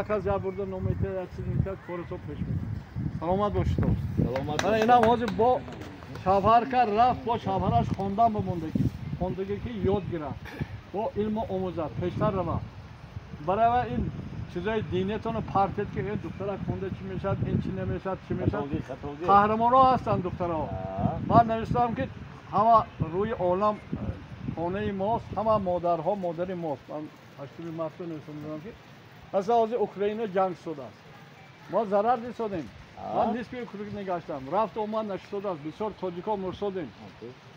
یک از جا برده نمیته یک چیز میکرد کارش رو پیش میده. سلامت باشید. سلامت. من اینم حاجی با شوهر کرد رفت با شوهرش خواندن بموندگی. خواندگی که یاد گرفت. با علم آموزد پیشتر رفت. برای این چیزای دینیتون پرتید که این دکترها خونده چی میشد این چی نمیشد چی میشد. قهرمان‌ها هستن دکترها. من نوشتم که همه روی عالم خانه ماست، همه مادرها مادر ماست. من هشتمی مرتبه نوشتم که مثلا از اوکراین جنگ شده است. ما ضرر رسیدیم. من نسبی اوکراین نگاشتم. رفت اومد نشده است. بسیار تاجیک‌ها مرسودیم.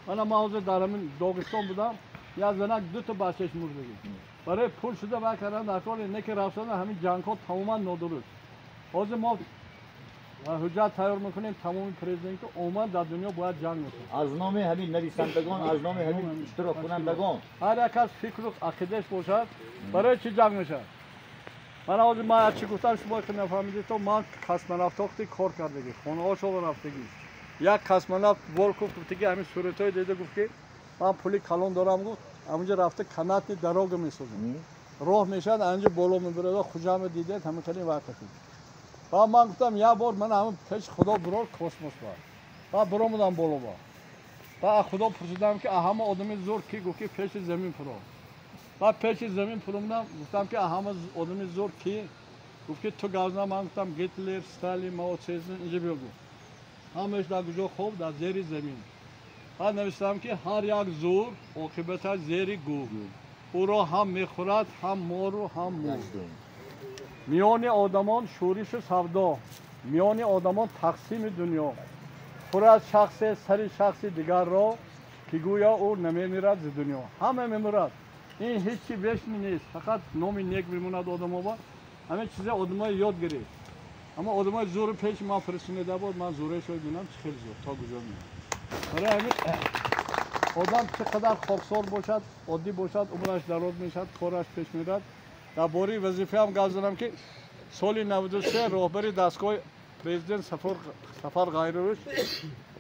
من حاضر در همین داغستان بودم. یا زنک دو تا بچه‌ش مردگی. برای پول شده و کردن در کار اینه که رفتن همین جنگ‌ها تماما نادرست. حاضر ما حجت تیار میکنیم تمام پرزیدنت اومد در دنیا باید جنگ میکنه. از نام همین نویسندگان از نام همین اشتراک کنندگان هر یک از فکر و عقیدهش باشد برای چی جنگ میشه. من حاضر ما چی گفتم شما که نفهمیدید تو من کسمونافتی کار کردگی خانه هاشو رفتگی یک کسمونافت ولکوف گفتگی همین صورتای دیده گفت که من پولی کلان دارم گفت اونجا رفته کنات دراگ میسازم راه میشد اینجا بالا میبره خوشم دیده همین کلی وقتی با من گفتم یا بار من همه پیش خدا برار کسموس با برام بودم بالا با خدا پرسیدم که همه آدم زور کی گفت که پیش زمین پرو با پیش زمین پروندم گفتم که همه آدم زور کی گفت که تو گازنا من گفتم گیتلر استالین ماو سزن اینجا بگو همش در کجا خوب در زیر زمین ها نوشتم که هر یک زور عاقبت زیر گور او را هم میخورد هم مار و هم مور میان آدمان شورش و سودا میان آدمان تقسیم دنیا پر از شخص سر شخص دیگر را که گویا او نمیمیرد ز دنیا همه میمیرد این هیچی بیش نیست فقط نام نیک میموند آدم ها همه چیز آدم ها یاد گرفت اما آدم های زور پیش ما فرستونده بود من زورش رو بینم خیلی زور تا کجا میاد برای همین آدم چقدر خاکسار باشد عادی باشد عمرش دراز میشد کارش پیش میرد در باری وظیفه هم گذاشتم که سال 93 راهبری دستگاه پرزیدنت سفر غیرروش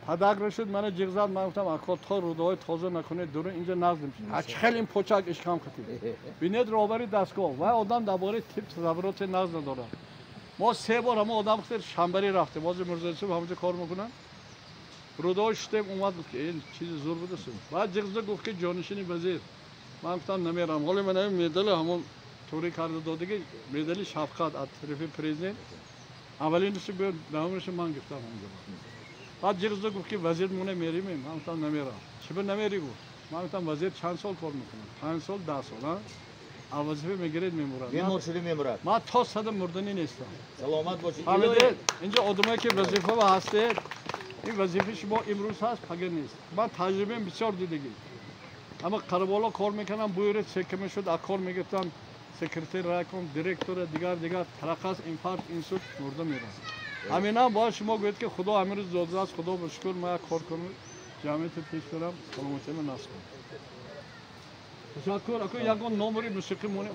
پدک رسید من جیغ زد من گفتم اکا تا رودهای تازه نکنید دور اینجا نقد میشه خیلی این پوچک اشکام خطید بینید راهبری دستگاه و آدم درباره تیپ تصورات نقد نداره ما 3 بار هم آدم خیر شنبری رفته باز مرزا یوسف همونجا کار میکنن رودهای شتیم اومد که این چیز زور بوده بعد جیغ زد گفت که جانشین وزیر من گفتم نمیرم حالا من همین مدل همون طوری کرده دادگی مدل شفقت از طرف پرزیدنت اولینش به دومش من گفتم اونجا بعد جیغ گفت که وزیر مونه میریم من گفتم نمیرم چه نمیری گفت من گفتم وزیر چند سال کار میکنه 5 سال 10 سال ها وظیفه میگیرید میمورد میمور شده میمورد ما تا صد مردنی نیستم سلامت باشید اینجا آدمایی که وظیفه و هستید این وظیفه شما امروز هست پگه نیست من تجربه بسیار دیدگی اما قربالا کار میکنم بویر سکه شد اکار میگفتم سکرتر رایکم دیرکتور دیگر ترخص اینفارکت اینسولت مرده میرن همینا با شما گوید که خدا امیر زاده است خدا بشکر ما کار کنم جامعه پیش برم سلامتی من ناس کنم تشکر اكو يقول نمري موسيقي موني